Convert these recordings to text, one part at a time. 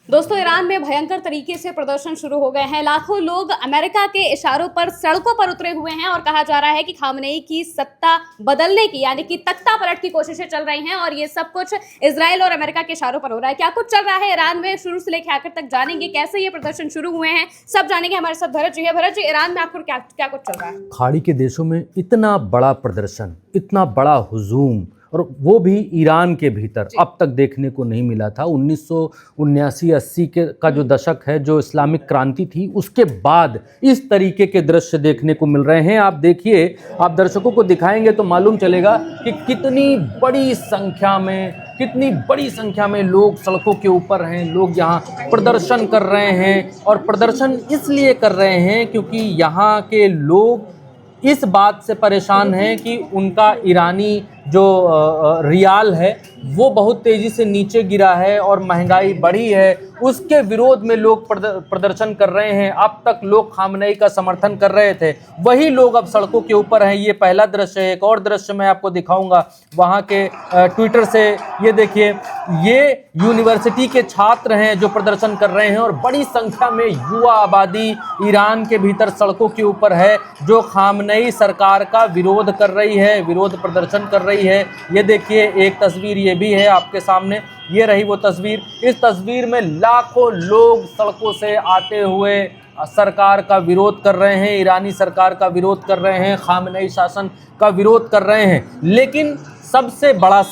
दोस्तों, ईरान में भयंकर तरीके से प्रदर्शन शुरू हो गए हैं। लाखों लोग अमेरिका के इशारों पर सड़कों पर उतरे हुए हैं और कहा जा रहा है कि खामनेई की सत्ता बदलने की यानी कि तख्ता पलट की कोशिशें चल रही हैं और ये सब कुछ इजराइल और अमेरिका के इशारों पर हो रहा है। क्या कुछ चल रहा है ईरान में, शुरू से लेकर आखिर तक जानेंगे कैसे ये प्रदर्शन शुरू हुए हैं, सब जानेंगे। हमारे साथ भरत जी है। भरत जी, ईरान में आखिर क्या कुछ चल रहा है? खाड़ी के देशों में इतना बड़ा प्रदर्शन, इतना बड़ा हुजूम, और वो भी ईरान के भीतर अब तक देखने को नहीं मिला था। 1979-80 के का जो दशक है, जो इस्लामिक क्रांति थी, उसके बाद इस तरीके के दृश्य देखने को मिल रहे हैं। आप देखिए, आप दर्शकों को दिखाएंगे तो मालूम चलेगा कि कितनी बड़ी संख्या में लोग सड़कों के ऊपर हैं। लोग यहाँ प्रदर्शन कर रहे हैं और प्रदर्शन इसलिए कर रहे हैं क्योंकि यहाँ के लोग इस बात से परेशान हैं कि उनका ईरानी जो रियाल है वो बहुत तेज़ी से नीचे गिरा है और महंगाई बढ़ी है। उसके विरोध में लोग प्रदर्शन कर रहे हैं। अब तक लोग खामनेई का समर्थन कर रहे थे, वही लोग अब सड़कों के ऊपर हैं। ये पहला दृश्य है। एक और दृश्य मैं आपको दिखाऊंगा वहाँ के ट्विटर से। ये देखिए, ये यूनिवर्सिटी के छात्र हैं जो प्रदर्शन कर रहे हैं और बड़ी संख्या में युवा आबादी ईरान के भीतर सड़कों के ऊपर है जो खामनेई सरकार का विरोध कर रही है, विरोध प्रदर्शन कर रही है। ये देखिए, एक तस्वीर ये भी है आपके सामने। ये रही वो तस्वीर। इस तस्वीर में लाखों लोग सड़कों से आते हुए सरकार का विरोध कर रहे हैं, ईरानी सरकार का विरोध कर रहे हैं, खामनेई शासन का विरोध कर रहे हैं। लेकिन सबसे बड़ा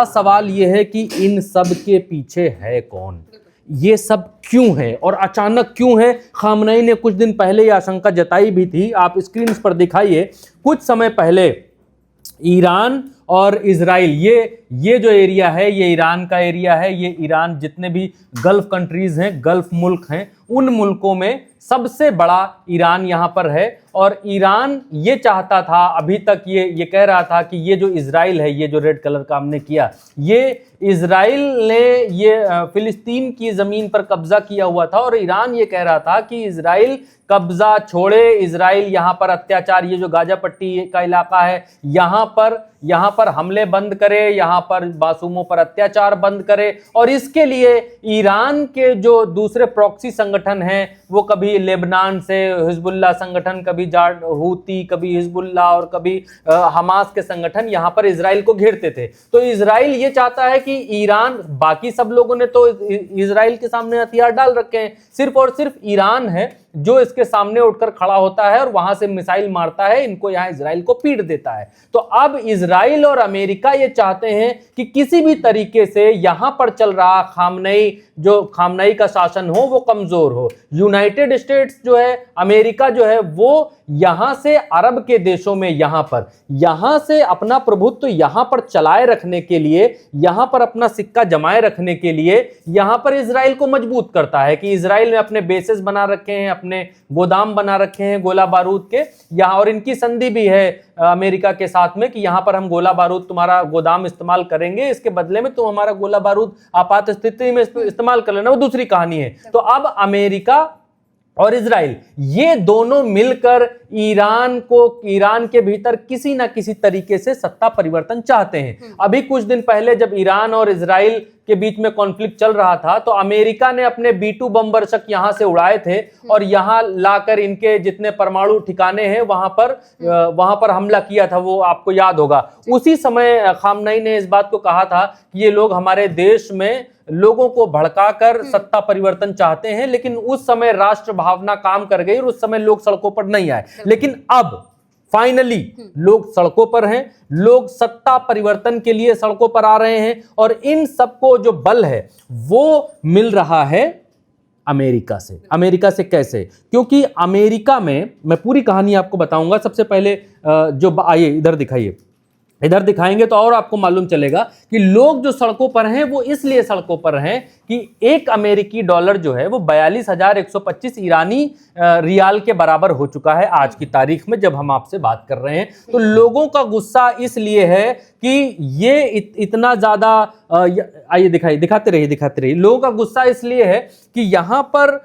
सवाल ये है कि इन सब के पीछे है कौन, ये सब क्यों है और अचानक क्यों है। खामनेई ने कुछ दिन पहले ये आशंका जताई भी थी। आप स्क्रीन पर दिखाइए, कुछ समय पहले ईरान और इजराइल, ये जो एरिया है ये ईरान का एरिया है। ये ईरान जितने भी गल्फ कंट्रीज हैं, गल्फ मुल्क हैं, उन मुल्कों में सबसे बड़ा ईरान यहाँ पर है। और ईरान ये चाहता था, अभी तक ये कह रहा था कि ये जो इजराइल है, ये जो रेड कलर का हमने किया, ये इजराइल ने ये फिलिस्तीन की ज़मीन पर कब्जा किया हुआ था और ईरान ये कह रहा था कि इजराइल कब्जा छोड़े, इजराइल यहाँ पर अत्याचार, ये जो गाजा पट्टी का इलाका है, यहाँ पर हमले बंद करे, यहाँ पर मासूमों पर अत्याचार बंद करे। और इसके लिए ईरान के जो दूसरे प्रॉक्सी संगठन हैं, वो कभी लेबनान से हिजबुल्लाह संगठन, कभी हूती, कभी हिजबुल्लाह और कभी हमास के संगठन यहाँ पर इजराइल को घेरते थे। तो इजराइल ये चाहता है कि ईरान, बाकी सब लोगों ने तो इजराइल के सामने हथियार डाल रखे हैं, सिर्फ और सिर्फ ईरान है जो इसके सामने उठकर खड़ा होता है और वहां से मिसाइल मारता है, इनको यहां इजराइल को पीट देता है। तो अब इजराइल और अमेरिका ये चाहते हैं कि किसी भी तरीके से यहां पर चल रहा खामनेई का शासन हो वो कमजोर हो। यूनाइटेड स्टेट्स जो है, अमेरिका जो है, वो यहां से अरब के देशों में यहां से अपना प्रभुत्व यहां पर चलाए रखने के लिए, यहां पर अपना सिक्का जमाए रखने के लिए यहां पर इजराइल को मजबूत करता है कि इजराइल ने अपने बेसेस बना रखे हैं, अपने गोदाम बना रखे हैं गोला बारूद के यहाँ, और इनकी संधि भी है अमेरिका के साथ में कि यहां पर हम गोला बारूद, तुम्हारा गोदाम इस्तेमाल करेंगे, इसके बदले में तुम हमारा गोला बारूद आपात स्थिति में इस्तेमाल कर लेना, वो दूसरी कहानी है। तो अब अमेरिका और इजराइल ये दोनों मिलकर ईरान के भीतर किसी ना किसी तरीके से सत्ता परिवर्तन चाहते हैं। अभी कुछ दिन पहले जब ईरान और इजराइल के बीच में कॉन्फ्लिक्ट चल रहा था तो अमेरिका ने अपने B-2 बमवर्षक यहां से उड़ाए थे और यहां लाकर इनके जितने परमाणु ठिकाने हैं वहां पर हमला किया था, वो आपको याद होगा। उसी समय खामनेई ने इस बात को कहा था कि ये लोग हमारे देश में लोगों को भड़काकर सत्ता परिवर्तन चाहते हैं, लेकिन उस समय राष्ट्र भावना काम कर गई और उस समय लोग सड़कों पर नहीं आए। लेकिन अब फाइनली लोग सड़कों पर हैं, लोग सत्ता परिवर्तन के लिए सड़कों पर आ रहे हैं और इन सबको जो बल है वो मिल रहा है अमेरिका से। अमेरिका से कैसे? क्योंकि अमेरिका में, मैं पूरी कहानी आपको बताऊंगा। सबसे पहले आइए इधर दिखाइए, इधर दिखाएंगे तो और आपको मालूम चलेगा कि लोग जो सड़कों पर हैं वो इसलिए सड़कों पर हैं कि एक अमेरिकी डॉलर जो है वो 42,125 ईरानी रियाल के बराबर हो चुका है आज की तारीख में जब हम आपसे बात कर रहे हैं। तो लोगों का गुस्सा इसलिए है कि ये इतना ज्यादा, आइए दिखाते रहिए। लोगों का गुस्सा इसलिए है कि यहाँ पर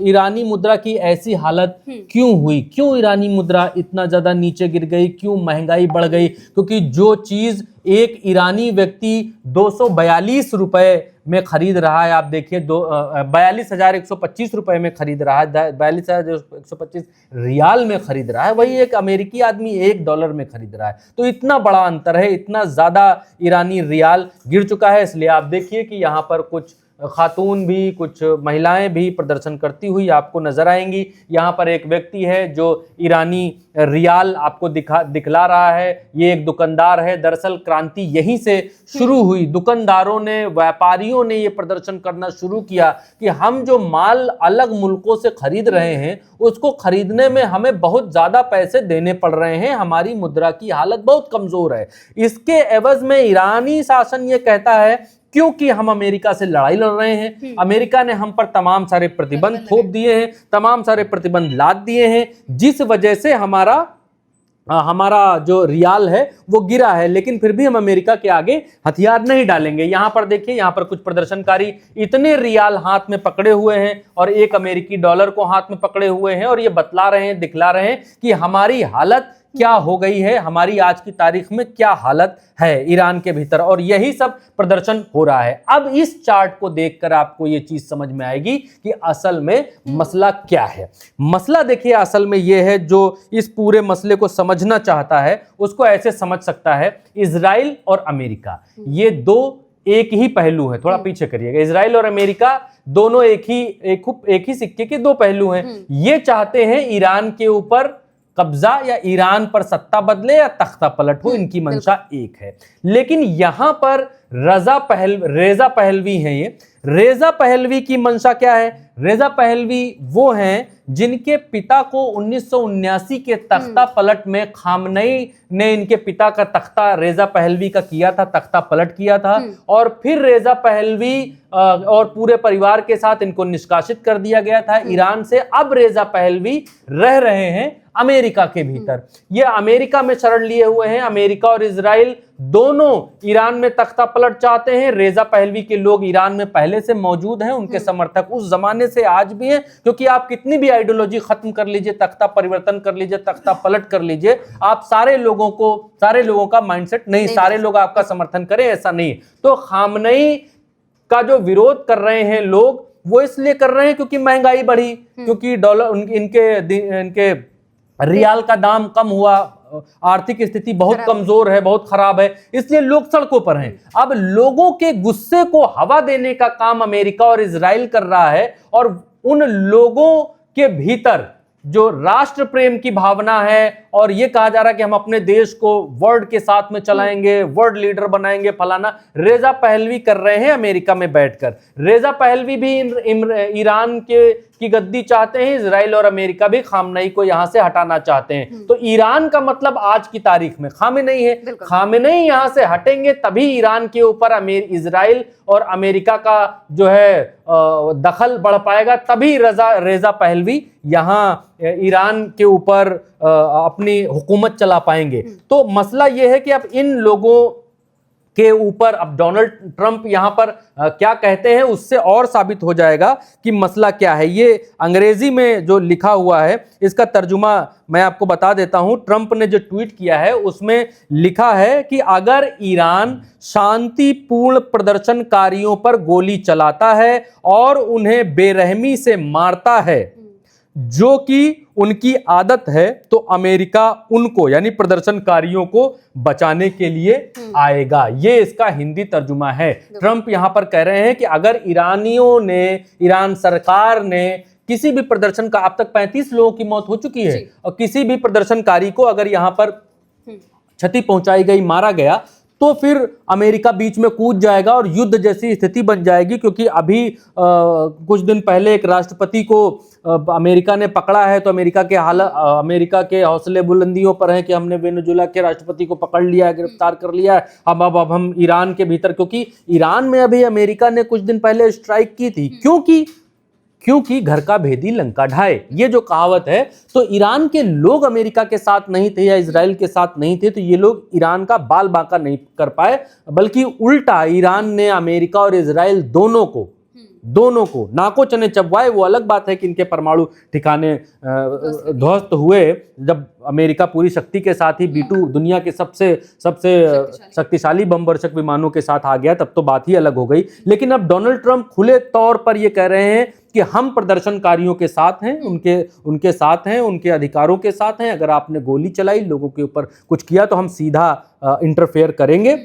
ईरानी मुद्रा की ऐसी हालत क्यों हुई, क्यों ईरानी मुद्रा इतना ज्यादा नीचे गिर गई, क्यों महंगाई बढ़ गई? क्योंकि जो चीज एक ईरानी व्यक्ति 242 रुपए में खरीद रहा है। आप देखिए 42,125 रुपए में खरीद रहा है, 42,125 रियाल में खरीद रहा है, वही एक अमेरिकी आदमी $1 में खरीद रहा है। तो इतना बड़ा अंतर है, इतना ज़्यादा ईरानी रियाल गिर चुका है। इसलिए आप देखिए कि यहाँ पर कुछ खातून भी, कुछ महिलाएं भी प्रदर्शन करती हुई आपको नजर आएंगी। यहाँ पर एक व्यक्ति है जो ईरानी रियाल आपको दिखला रहा है, ये एक दुकानदार है। दरअसल क्रांति यहीं से शुरू हुई, दुकानदारों ने, व्यापारियों ने ये प्रदर्शन करना शुरू किया कि हम जो माल अलग मुल्कों से खरीद रहे हैं उसको खरीदने में हमें बहुत ज़्यादा पैसे देने पड़ रहे हैं, हमारी मुद्रा की हालत बहुत कमज़ोर है। इसके एवज में ईरानी शासन ये कहता है क्योंकि हम अमेरिका से लड़ाई लड़ रहे हैं, अमेरिका ने हम पर तमाम सारे प्रतिबंध थोप दिए हैं, तमाम सारे प्रतिबंध लाद दिए हैं, जिस वजह से हमारा जो रियाल है वो गिरा है, लेकिन फिर भी हम अमेरिका के आगे हथियार नहीं डालेंगे। यहाँ पर देखिए, यहाँ पर कुछ प्रदर्शनकारी इतने रियाल हाथ में पकड़े हुए हैं और एक अमेरिकी डॉलर को हाथ में पकड़े हुए हैं और ये बतला रहे हैं, दिखला रहे हैं कि हमारी हालत क्या हो गई है, हमारी आज की तारीख में क्या हालत है ईरान के भीतर, और यही सब प्रदर्शन हो रहा है। अब इस चार्ट को देखकर आपको ये चीज समझ में आएगी कि असल में मसला क्या है। मसला देखिए असल में ये है, जो इस पूरे मसले को समझना चाहता है उसको ऐसे समझ सकता है, इजराइल और अमेरिका ये दो एक ही पहलू है। थोड़ा पीछे करिएगा, इजराइल और अमेरिका दोनों एक ही सिक्के के दो पहलू हैं। ये चाहते हैं ईरान के ऊपर कब्जा या ईरान पर सत्ता बदले या तख्ता पलट हो, इनकी मंशा एक है। लेकिन यहां पर रेजा पहलवी हैं। ये रेजा पहलवी की मंशा क्या है? रेजा पहलवी वो हैं जिनके पिता को 1979 के तख्ता पलट में खामनेई ने इनके पिता का तख्ता रेजा पहलवी का किया था, तख्ता पलट किया था, और फिर रेजा पहलवी और पूरे परिवार के साथ इनको निष्कासित कर दिया गया था ईरान से। अब रेजा पहलवी रह रहे हैं अमेरिका के भीतर। ये अमेरिका में शरण लिए हुए हैं। अमेरिका और इजराइल दोनों ईरान में तख्ता पलट चाहते हैं। रेजा पहलवी के लोग ईरान में पहले से मौजूद हैं, उनके समर्थक उस जमाने से आज भी हैं, क्योंकि आप कितनी भी आइडियोलॉजी खत्म कर लीजिए, तख्ता परिवर्तन कर लीजिए, तख्ता पलट कर लीजिए, आप सारे लोगों का माइंडसेट नहीं, सारे लोग आपका समर्थन करें ऐसा नहीं। तो खामनेई का जो विरोध कर रहे हैं लोग, वो इसलिए कर रहे हैं क्योंकि महंगाई बढ़ी, क्योंकि डॉलर इनके रियाल का दाम कम हुआ, आर्थिक स्थिति बहुत कमजोर है, बहुत खराब है, इसलिए लोग सड़कों पर हैं। अब लोगों के गुस्से को हवा देने का काम अमेरिका और इजराइल कर रहा है, और उन लोगों के भीतर जो राष्ट्र प्रेम की भावना है और ये कहा जा रहा है कि हम अपने देश को वर्ल्ड के साथ में चलाएंगे, वर्ल्ड लीडर बनाएंगे, फलाना, रेजा पहलवी कर रहे हैं अमेरिका में बैठकर। रेजा पहलवी भी ईरान की गद्दी चाहते हैं, इजराइल और अमेरिका भी खामनेई को यहां से हटाना चाहते हैं। तो ईरान का मतलब आज की तारीख में खामेनेई है। खामेनेई यहां से हटेंगे तभी ईरान के ऊपर इजराइल और अमेरिका का जो है दखल बढ़ पाएगा, तभी रेजा पहलवी यहां ईरान के ऊपर अपनी हुकूमत चला पाएंगे। तो मसला यह है कि अब इन लोगों के ऊपर अब डोनाल्ड ट्रंप यहां पर क्या कहते हैं उससे और साबित हो जाएगा कि मसला क्या है। ये अंग्रेजी में जो लिखा हुआ है इसका तर्जुमा मैं आपको बता देता हूं। ट्रंप ने जो ट्वीट किया है उसमें लिखा है कि अगर ईरान शांतिपूर्ण प्रदर्शनकारियों पर गोली चलाता है और उन्हें बेरहमी से मारता है, जो कि उनकी आदत है, तो अमेरिका उनको यानी प्रदर्शनकारियों को बचाने के लिए आएगा। ये इसका हिंदी तर्जुमा है। ट्रंप यहां पर कह रहे हैं कि अगर ईरान सरकार ने किसी भी प्रदर्शन का, अब तक 35 लोगों की मौत हो चुकी है, और किसी भी प्रदर्शनकारी को अगर यहां पर क्षति पहुंचाई गई, मारा गया, तो फिर अमेरिका बीच में कूद जाएगा और युद्ध जैसी स्थिति बन जाएगी। क्योंकि अभी कुछ दिन पहले एक राष्ट्रपति को अमेरिका ने पकड़ा है, तो अमेरिका के हौसले बुलंदियों पर है कि हमने वेनेजुएला के राष्ट्रपति को पकड़ लिया है, गिरफ्तार कर लिया है। अब हम ईरान के भीतर, क्योंकि ईरान में अभी अमेरिका ने कुछ दिन पहले स्ट्राइक की थी, क्योंकि घर का भेदी लंका ढाए, ये जो कहावत है। तो ईरान के लोग अमेरिका के साथ नहीं थे या इजराइल के साथ नहीं थे, तो ये लोग ईरान का बाल बांका नहीं कर पाए, बल्कि उल्टा ईरान ने अमेरिका और इजराइल दोनों को दोनों को नाको चने चबवाए। वो अलग बात है कि इनके परमाणु ठिकाने ध्वस्त हुए जब अमेरिका पूरी शक्ति के साथ ही B-2 दुनिया के सबसे शक्तिशाली बम वर्षक विमानों के साथ आ गया, तब तो बात ही अलग हो गई। लेकिन अब डोनाल्ड ट्रंप खुले तौर पर ये कह रहे हैं कि हम प्रदर्शनकारियों के साथ हैं, उनके साथ हैं, उनके अधिकारों के साथ हैं। अगर आपने गोली चलाई, लोगों के ऊपर कुछ किया, तो हम सीधा इंटरफेयर करेंगे।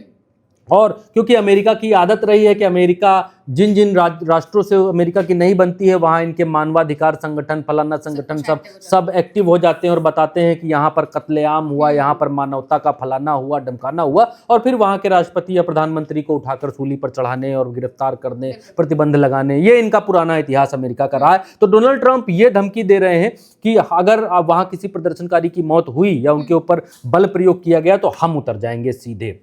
और क्योंकि अमेरिका की आदत रही है कि अमेरिका जिन जिन राष्ट्रों से अमेरिका की नहीं बनती है, वहाँ इनके मानवाधिकार संगठन, फलाना संगठन सब एक्टिव हो जाते हैं और बताते हैं कि यहाँ पर कत्लेआम हुआ, यहाँ पर मानवता का फलाना हुआ, ढमकाना हुआ, और फिर वहाँ के राष्ट्रपति या प्रधानमंत्री को उठाकर सूली पर चढ़ाने और गिरफ्तार करने, प्रतिबंध लगाने, ये इनका पुराना इतिहास अमेरिका का रहा है। तो डोनाल्ड ट्रंप ये धमकी दे रहे हैं कि अगर वहाँ किसी प्रदर्शनकारी की मौत हुई या उनके ऊपर बल प्रयोग किया गया तो हम उतर जाएंगे सीधे।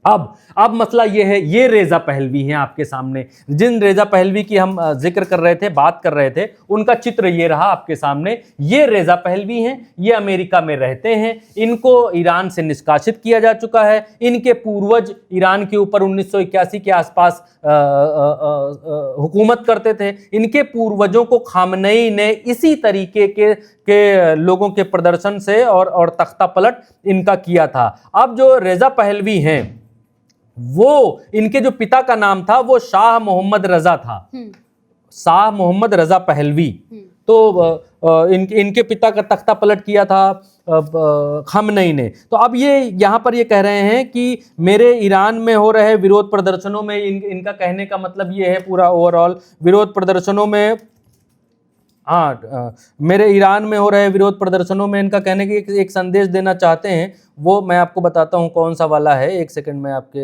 अब मसला ये है, ये रेजा पहलवी हैं आपके सामने। जिन रेजा पहलवी की हम जिक्र कर रहे थे, बात कर रहे थे, उनका चित्र ये रहा आपके सामने। ये रेजा पहलवी हैं, ये अमेरिका में रहते हैं, इनको ईरान से निष्कासित किया जा चुका है। इनके पूर्वज ईरान के ऊपर 1981 के आसपास हुकूमत करते थे। इनके पूर्वजों को खामनेई ने इसी तरीके के लोगों के प्रदर्शन से और तख्ता पलट इनका किया था। अब जो रेजा पहलवी हैं, वो इनके जो पिता का नाम था वो शाह मोहम्मद रजा था, शाह मोहम्मद रजा पहलवी। तो इनके पिता का तख्ता पलट किया था खामनेई ने। तो अब ये यहाँ पर ये कह रहे हैं कि मेरे ईरान में हो रहे विरोध प्रदर्शनों में, इनका कहने का मतलब ये है पूरा ओवरऑल विरोध प्रदर्शनों में, मेरे ईरान में हो रहे विरोध प्रदर्शनों में इनका कहने की एक संदेश देना चाहते हैं। वो मैं आपको बताता हूं कौन सा वाला है, एक सेकंड में आपके।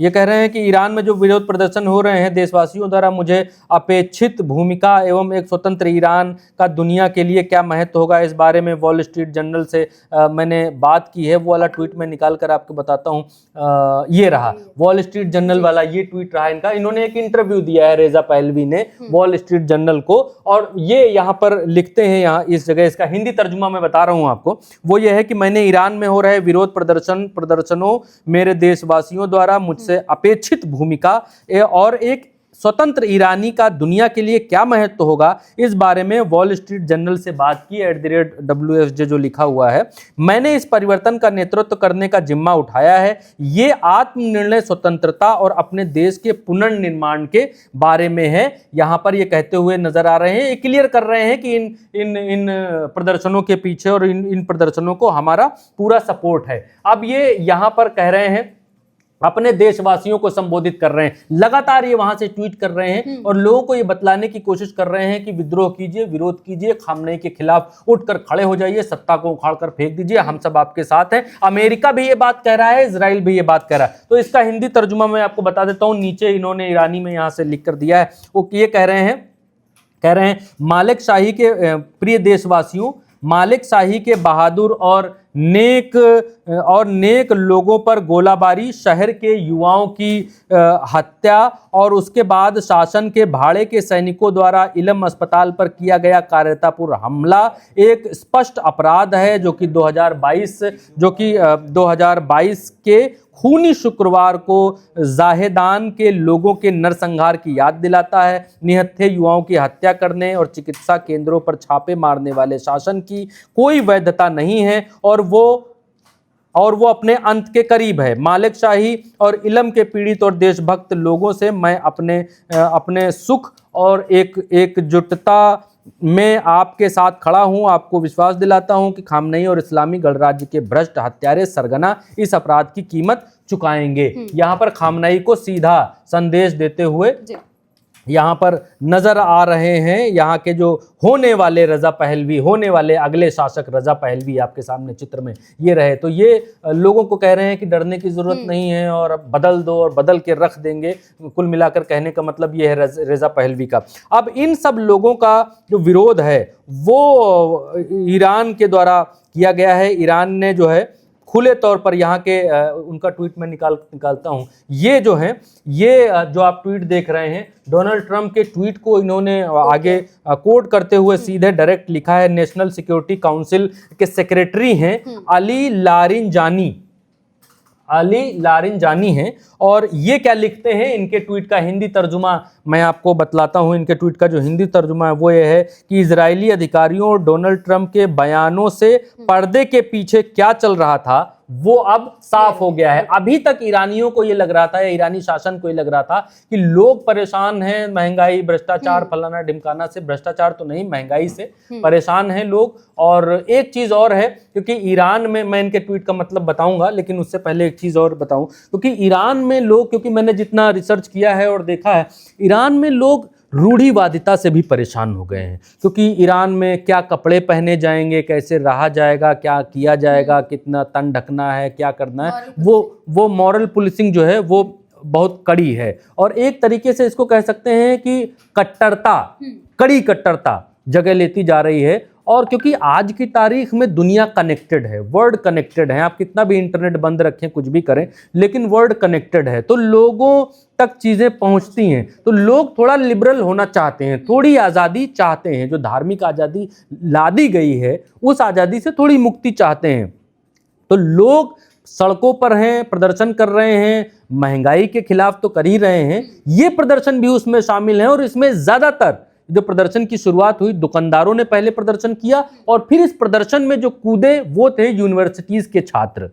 ये कह रहे हैं कि ईरान में जो विरोध प्रदर्शन हो रहे हैं, देशवासियों द्वारा मुझे अपेक्षित भूमिका एवं एक स्वतंत्र ईरान का दुनिया के लिए क्या महत्व होगा, इस बारे में वॉल स्ट्रीट जर्नल से मैंने बात की है। वो वाला ट्वीट मैं निकाल कर आपको बताता हूँ। ये रहा वॉल स्ट्रीट जर्नल वाला, ये ट्वीट रहा इनका। इन्होंने एक इंटरव्यू दिया है रेजा पहलवी ने वॉल स्ट्रीट जर्नल को, और ये यहाँ पर लिखते हैं, यहाँ इस जगह, इसका हिंदी तर्जुमा मैं बता रहा हूँ आपको। वो ये है कि मैंने ईरान में हो रहे विरोध प्रदर्शनों मेरे देशवासियों द्वारा मुझसे अपेक्षित भूमिका और एक स्वतंत्र ईरानी का दुनिया के लिए क्या महत्व होगा, इस बारे में वॉल स्ट्रीट जर्नल से बात की। @WFJ जो लिखा हुआ है, मैंने इस परिवर्तन का नेतृत्व करने का जिम्मा उठाया है। ये आत्मनिर्णय स्वतंत्रता और अपने देश के पुनर्निर्माण के बारे में है। यहाँ पर ये कहते हुए नजर आ रहे हैं, ये क्लियर कर रहे हैं कि इन प्रदर्शनों के पीछे और इन प्रदर्शनों को हमारा पूरा सपोर्ट है। अब ये यहाँ पर कह रहे हैं, अपने देशवासियों को संबोधित कर रहे हैं, लगातार ये वहां से ट्वीट कर रहे हैं और लोगों को ये बतलाने की कोशिश कर रहे हैं कि विद्रोह कीजिए, विरोध कीजिए, खामनेई के खिलाफ उठकर खड़े हो जाइए, सत्ता को उखाड़कर फेंक दीजिए, हम सब आपके साथ हैं। अमेरिका भी ये बात कह रहा है, इजराइल भी ये बात कह रहा है। तो इसका हिंदी तर्जुमा मैं आपको बता देता हूं, नीचे इन्होंने ईरानी में यहां से लिख कर दिया है। वो ये कह रहे हैं मालिक शाही के प्रिय देशवासियों, मालिक शाही के बहादुर और नेक लोगों पर गोलाबारी, शहर के युवाओं की हत्या और उसके बाद शासन के भाड़े के सैनिकों द्वारा इलम अस्पताल पर किया गया कायरतापूर्ण हमला एक स्पष्ट अपराध है, जो कि 2022 के खूनी शुक्रवार को जाहेदान के लोगों के नरसंहार की याद दिलाता है। निहत्थे युवाओं की हत्या करने और चिकित्सा केंद्रों पर छापे मारने वाले शासन की कोई वैधता नहीं है और वो अपने अंत के करीब है। मालिक शाही और इलम के पीड़ित और देशभक्त लोगों से मैं अपने सुख और एकजुटता में आपके साथ खड़ा हूं। आपको विश्वास दिलाता हूं कि खामनेई और इस्लामी गणराज्य के भ्रष्ट हत्यारे सरगना इस अपराध की कीमत चुकाएंगे। यहाँ पर खामनेई को सीधा संदेश देते हुए यहाँ पर नजर आ रहे हैं। यहाँ के जो होने वाले रजा पहलवी, होने वाले अगले शासक रजा पहलवी आपके सामने चित्र में ये रहे। तो ये लोगों को कह रहे हैं कि डरने की जरूरत नहीं है और अब बदल दो और बदल के रख देंगे। कुल मिलाकर कहने का मतलब ये है रजा पहलवी का। अब इन सब लोगों का जो विरोध है वो ईरान के द्वारा किया गया है। ईरान ने जो है खुले तौर पर यहाँ के उनका ट्वीट में निकालता हूँ। ये जो है, ये जो आप ट्वीट देख रहे हैं, डोनाल्ड ट्रंप के ट्वीट को इन्होंने आगे कोट करते हुए सीधे डायरेक्ट लिखा है। नेशनल सिक्योरिटी काउंसिल के सेक्रेटरी हैं अली लारिंजानी। अली लारिंजानी हैं। और ये क्या लिखते हैं, इनके ट्वीट का हिंदी तर्जुमा मैं आपको बतलाता हूं। इनके ट्वीट का जो हिंदी तर्जुमा है वो ये है कि इजरायली अधिकारियों और डोनाल्ड ट्रंप के बयानों से पर्दे के पीछे क्या चल रहा था वो अब साफ हो गया है। अभी तक ईरानियों को ये लग रहा था, या ईरानी शासन को ये लग रहा था कि लोग परेशान हैं, महंगाई, भ्रष्टाचार, फलाना ढिमकाना से, भ्रष्टाचार तो नहीं, महंगाई से परेशान हैं लोग। और एक चीज और है, क्योंकि ईरान में, मैं इनके ट्वीट का मतलब बताऊंगा, लेकिन उससे पहले एक चीज और बताऊं, क्योंकि ईरान में लोग, क्योंकि मैंने जितना रिसर्च किया है और देखा है, ईरान में लोग रूढ़िवादिता से भी परेशान हो गए हैं। क्योंकि ईरान में क्या कपड़े पहने जाएंगे, कैसे रहा जाएगा, क्या किया जाएगा, कितना तन ढकना है, क्या करना है, वो मॉरल पुलिसिंग जो है वो बहुत कड़ी है। और एक तरीके से इसको कह सकते हैं कि कट्टरता, कड़ी कट्टरता जगह लेती जा रही है। और क्योंकि आज की तारीख में दुनिया कनेक्टेड है, वर्ल्ड कनेक्टेड है, आप कितना भी इंटरनेट बंद रखें, कुछ भी करें, लेकिन वर्ल्ड कनेक्टेड है, तो लोगों तक चीज़ें पहुंचती हैं। तो लोग थोड़ा लिबरल होना चाहते हैं, थोड़ी आज़ादी चाहते हैं। जो धार्मिक आज़ादी ला दी गई है उस आज़ादी से थोड़ी मुक्ति चाहते हैं। तो लोग सड़कों पर हैं, प्रदर्शन कर रहे हैं, महंगाई के खिलाफ तो कर ही रहे हैं, ये प्रदर्शन भी उसमें शामिल है। और इसमें ज़्यादातर जो प्रदर्शन की शुरुआत हुई, दुकानदारों ने पहले प्रदर्शन किया, और फिर इस प्रदर्शन में जो कूदे वो थे यूनिवर्सिटीज के छात्र।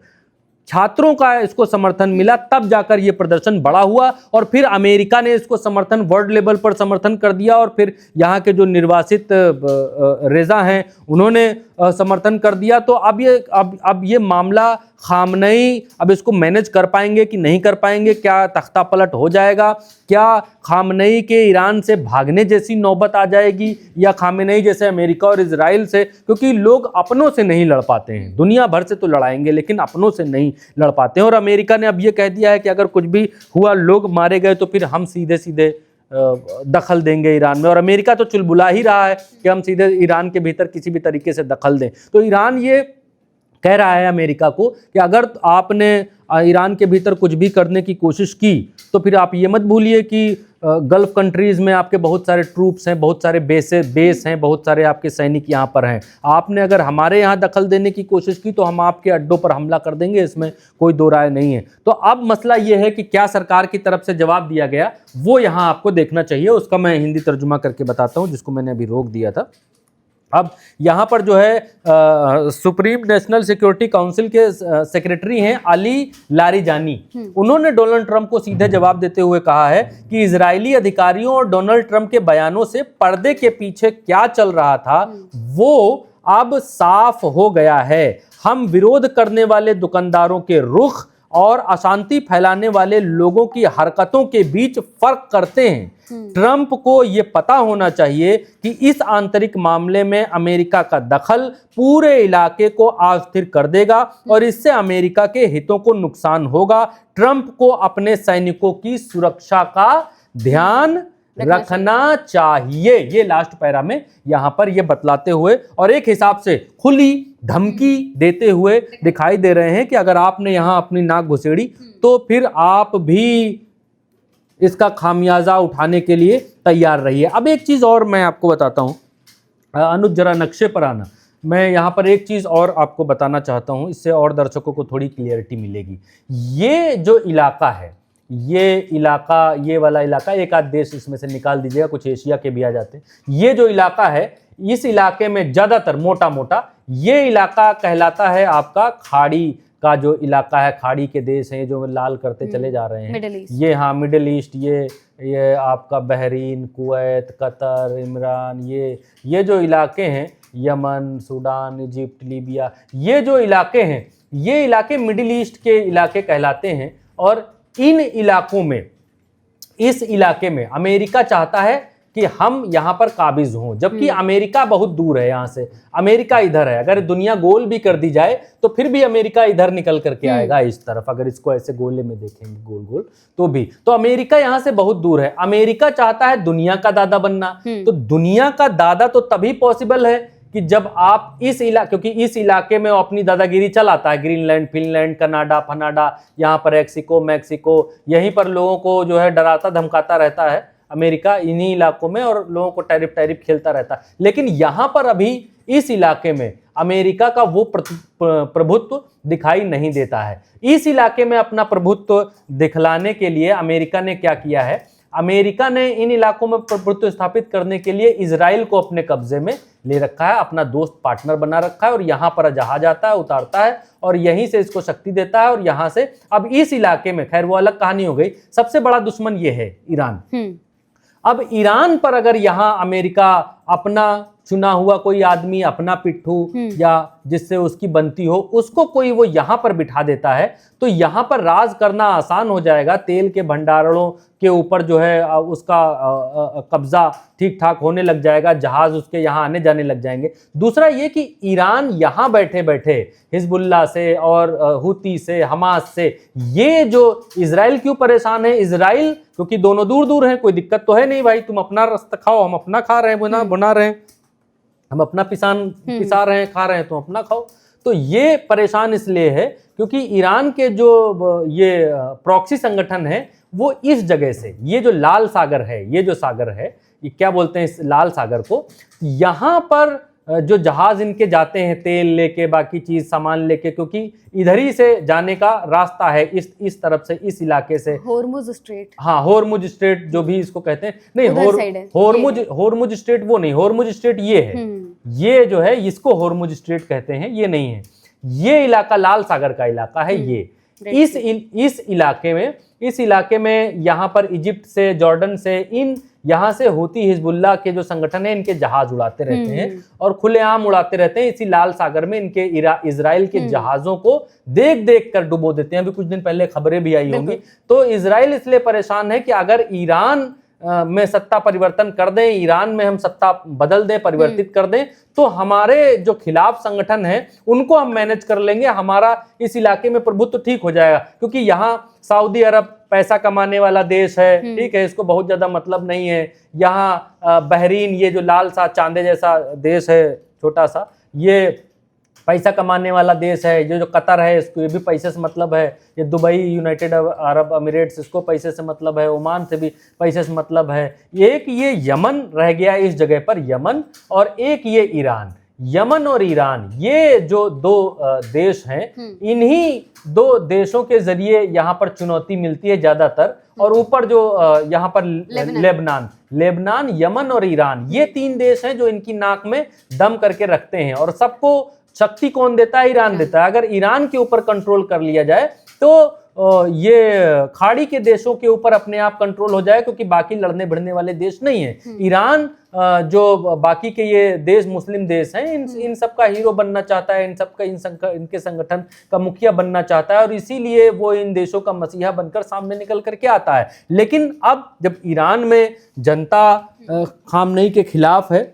छात्रों का इसको समर्थन मिला, तब जाकर ये प्रदर्शन बड़ा हुआ। और फिर अमेरिका ने इसको समर्थन, वर्ल्ड लेवल पर समर्थन कर दिया। और फिर यहाँ के जो निर्वासित रेजा हैं उन्होंने समर्थन कर दिया। तो अब ये मामला खामनेई अब इसको मैनेज कर पाएंगे कि नहीं कर पाएंगे, क्या तख्ता पलट हो जाएगा, क्या खामनेई के ईरान से भागने जैसी नौबत आ जाएगी, या खामनेई जैसे अमेरिका और इजराइल से, क्योंकि लोग अपनों से नहीं लड़ पाते हैं, दुनिया भर से तो लड़ाएंगे लेकिन अपनों से नहीं लड़ पाते हैं। और अमेरिका ने अब ये कह दिया है कि अगर कुछ भी हुआ, लोग मारे गए, तो फिर हम सीधे सीधे दखल देंगे ईरान में। और अमेरिका तो चुलबुला ही रहा है कि हम सीधे ईरान के भीतर किसी भी तरीके से दखल दें। तो ईरान ये कह रहा है अमेरिका को कि अगर आपने ईरान के भीतर कुछ भी करने की कोशिश की तो फिर आप ये मत भूलिए कि गल्फ कंट्रीज़ में आपके बहुत सारे ट्रूप्स हैं, बहुत सारे बेस हैं, बहुत सारे आपके सैनिक यहाँ पर हैं। आपने अगर हमारे यहाँ दखल देने की कोशिश की तो हम आपके अड्डों पर हमला कर देंगे, इसमें कोई दो राय नहीं है। तो अब मसला ये है कि क्या सरकार की तरफ से जवाब दिया गया, वो यहाँ आपको देखना चाहिए। उसका मैं हिंदी तर्जुमा करके बताता हूँ, जिसको मैंने अभी रोक दिया था। अब यहाँ पर जो है सुप्रीम नेशनल सिक्योरिटी काउंसिल के सेक्रेटरी हैं अली लारिजानी, उन्होंने डोनाल्ड ट्रंप को सीधे जवाब देते हुए कहा है कि इजरायली अधिकारियों और डोनाल्ड ट्रंप के बयानों से पर्दे के पीछे क्या चल रहा था वो अब साफ हो गया है। हम विरोध करने वाले दुकानदारों के रुख और अशांति फैलाने वाले लोगों की हरकतों के बीच फर्क करते हैं। ट्रंप को यह पता होना चाहिए कि इस आंतरिक मामले में अमेरिका का दखल पूरे इलाके को अस्थिर कर देगा और इससे अमेरिका के हितों को नुकसान होगा। ट्रंप को अपने सैनिकों की सुरक्षा का ध्यान रखना चाहिए। ये लास्ट पैरा में यहां पर ये बतलाते हुए और एक हिसाब से खुली धमकी देते हुए दिखाई दे रहे हैं कि अगर आपने यहां अपनी नाक घुसेड़ी तो फिर आप भी इसका खामियाजा उठाने के लिए तैयार रहिए। अब एक चीज और मैं आपको बताता हूं, अनुज जरा नक्शे पर आना। मैं यहाँ पर एक चीज़ और आपको बताना चाहता हूँ, इससे और दर्शकों को थोड़ी क्लियरिटी मिलेगी। ये जो इलाका है, ये इलाका, ये वाला इलाका, एक आध देश इसमें से निकाल दीजिएगा, कुछ एशिया के भी आ जाते हैं। ये जो इलाका है, इस इलाके में ज़्यादातर मोटा मोटा ये इलाका कहलाता है आपका खाड़ी का जो इलाका है, खाड़ी के देश हैं जो लाल करते चले जा रहे हैं, ये हाँ मिडिल ईस्ट, ये आपका बहरीन, कुवैत, कतर, इमरान, ये जो इलाके हैं, यमन, सूडान, इजिप्ट, लीबिया, ये जो इलाके हैं, ये इलाके मिडिल ईस्ट के इलाके कहलाते हैं। और इन इलाकों में, इस इलाके में अमेरिका चाहता है कि हम यहाँ पर काबिज हों, जबकि अमेरिका बहुत दूर है यहाँ से। अमेरिका इधर है, अगर दुनिया गोल भी कर दी जाए तो फिर भी अमेरिका इधर निकल करके आएगा इस तरफ, अगर इसको ऐसे गोले में देखेंगे गोल गोल तो भी। तो अमेरिका यहाँ से बहुत दूर है। अमेरिका चाहता है दुनिया का दादा बनना। तो दुनिया का दादा तो तभी पॉसिबल है कि जब आप क्योंकि इस इलाके में वो अपनी दादागिरी चलाता है, ग्रीनलैंड, फिनलैंड, कनाडा, फनाडा, यहाँ पर एक्सिको, मैक्सिको, यहीं पर लोगों को जो है डराता धमकाता रहता है अमेरिका, इन्हीं इलाकों में, और लोगों को टैरिफ खेलता रहता है। लेकिन यहाँ पर अभी इस इलाके में अमेरिका का वो प्रभुत्व दिखाई नहीं देता है। इस इलाके में अपना प्रभुत्व दिखलाने के लिए अमेरिका ने क्या किया है, अमेरिका ने इन इलाकों में प्रभुत्व स्थापित करने के लिए इजराइल को अपने कब्जे में ले रखा है, अपना दोस्त पार्टनर बना रखा है और यहाँ पर जहाज आता है, उतारता है और यहीं से इसको शक्ति देता है। और यहाँ से अब इस इलाके में, खैर वो अलग कहानी हो गई, सबसे बड़ा दुश्मन ये है ईरान। अब ईरान पर अगर यहाँ अमेरिका अपना चुना हुआ कोई आदमी, अपना पिट्ठू या जिससे उसकी बनती हो, उसको कोई वो यहाँ पर बिठा देता है तो यहाँ पर राज करना आसान हो जाएगा। तेल के भंडारणों के ऊपर जो है उसका कब्जा ठीक ठाक होने लग जाएगा, जहाज उसके यहाँ आने जाने लग जाएंगे। दूसरा ये कि ईरान यहाँ बैठे बैठे हिजबुल्ला से और हुती से, हमास से, ये जो इजराइल क्यों परेशान है, इजराइल क्योंकि दोनों दूर दूर हैं, कोई दिक्कत तो है नहीं भाई, तुम अपना रास्ता खाओ, हम अपना खा रहे हैं, बना रहे हैं, हम अपना पिसा रहे हैं, खा रहे हैं, तुम अपना खाओ। तो ये परेशान इसलिए है क्योंकि ईरान के जो ये प्रॉक्सी संगठन है वो इस जगह से, ये जो लाल सागर है, ये जो सागर है, ये क्या बोलते हैं इस लाल सागर को, यहाँ पर जो जहाज इनके जाते हैं तेल लेके, बाकी चीज सामान लेके, क्योंकि इधर ही से जाने का रास्ता है, इस तरफ से, इस इलाके से। होर्मुज स्ट्रेट, हाँ होर्मुज स्ट्रेट जो भी इसको कहते हैं, नहीं होर्मुज स्ट्रेट वो नहीं, होर्मुज स्ट्रेट ये है, ये जो है इसको होर्मुज स्ट्रेट कहते हैं, ये नहीं है। ये इलाका लाल सागर का इलाका है। ये इस इलाके में यहाँ पर इजिप्ट से, जॉर्डन से, यहाँ से होती हिजबुल्लाह के जो संगठन है इनके जहाज उड़ाते रहते हैं और खुलेआम उड़ाते रहते हैं। इसी लाल सागर में इनके इजराइल के जहाजों को देख देख कर डुबो देते हैं। अभी कुछ दिन पहले खबरें भी आई होंगी। तो इजराइल इसलिए परेशान है कि अगर ईरान में सत्ता परिवर्तन कर दें, ईरान में हम सत्ता बदल दें, परिवर्तित कर दें, तो हमारे जो खिलाफ संगठन है उनको हम मैनेज कर लेंगे, हमारा इस इलाके में प्रभुत्व ठीक हो जाएगा। क्योंकि यहाँ सऊदी अरब पैसा कमाने वाला देश है, ठीक है, इसको बहुत ज्यादा मतलब नहीं है। यहाँ बहरीन, ये जो लाल सा चांदे जैसा देश है छोटा सा, ये पैसा कमाने वाला देश है। जो कतर है इसको, ये भी पैसे से मतलब है। ये दुबई, यूनाइटेड अरब अमीरेट्स, इसको पैसे से मतलब है। ओमान से भी पैसे से मतलब है। एक ये यमन रह गया इस जगह पर, यमन, और एक ये ईरान। यमन और ईरान, ये जो दो देश हैं, इन्हीं दो देशों के जरिए यहाँ पर चुनौती मिलती है ज्यादातर। और ऊपर जो यहाँ पर लेबनान, यमन और ईरान, ये तीन देश हैं जो इनकी नाक में दम करके रखते हैं। और सबको शक्ति कौन देता है? ईरान देता है। अगर ईरान के ऊपर कंट्रोल कर लिया जाए तो ये खाड़ी के देशों के ऊपर अपने आप कंट्रोल हो जाए, क्योंकि बाकी लड़ने भिड़ने वाले देश नहीं है। ईरान जो बाकी के ये देश, मुस्लिम देश हैं, इन सब का हीरो बनना चाहता है, इन सब का इनके संगठन का मुखिया बनना चाहता है, और इसीलिए वो इन देशों का मसीहा बनकर सामने निकल करके आता है। लेकिन अब जब ईरान में जनता खामनेई के खिलाफ है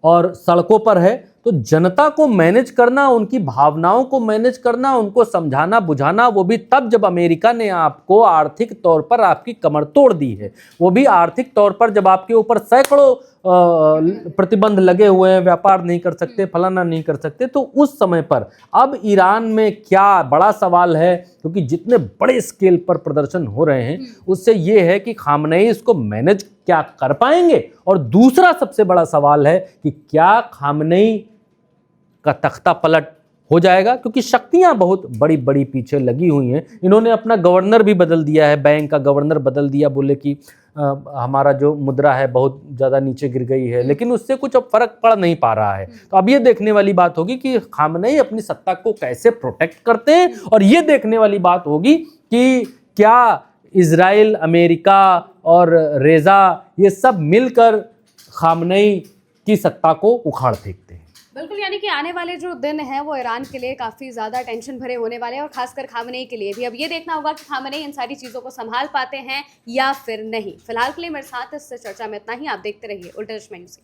और सड़कों पर है, तो जनता को मैनेज करना, उनकी भावनाओं को मैनेज करना, उनको समझाना बुझाना, वो भी तब जब अमेरिका ने आपको आर्थिक तौर पर आपकी कमर तोड़ दी है। वो भी आर्थिक तौर पर जब आपके ऊपर सैकड़ों प्रतिबंध लगे हुए हैं, व्यापार नहीं कर सकते, फलाना नहीं कर सकते, तो उस समय पर अब ईरान में क्या बड़ा सवाल है, क्योंकि जितने बड़े स्केल पर प्रदर्शन हो रहे हैं उससे ये है कि खामनेई इसको मैनेज क्या कर पाएंगे। और दूसरा सबसे बड़ा सवाल है कि क्या खामनेई का तख्ता पलट हो जाएगा, क्योंकि शक्तियां बहुत बड़ी बड़ी पीछे लगी हुई हैं। इन्होंने अपना गवर्नर भी बदल दिया है, बैंक का गवर्नर बदल दिया, बोले कि हमारा जो मुद्रा है बहुत ज़्यादा नीचे गिर गई है, लेकिन उससे कुछ अब फर्क पड़ नहीं पा रहा है। तो अब ये देखने वाली बात होगी कि खामनेई अपनी सत्ता को कैसे प्रोटेक्ट करते हैं, और ये देखने वाली बात होगी कि क्या इजराइल, अमेरिका और रेजा, ये सब मिलकर खामनेई की सत्ता को उखाड़ फेंकते हैं। बिल्कुल, यानी कि आने वाले जो दिन हैं वो ईरान के लिए काफ़ी ज़्यादा टेंशन भरे होने वाले हैं, और खासकर खामनेई के लिए भी। अब ये देखना होगा कि खामनेई इन सारी चीज़ों को संभाल पाते हैं या फिर नहीं। फिलहाल के लिए मेरे साथ इस चर्चा में इतना ही। आप देखते रहिए उल्टा चश्मा न्यूज़।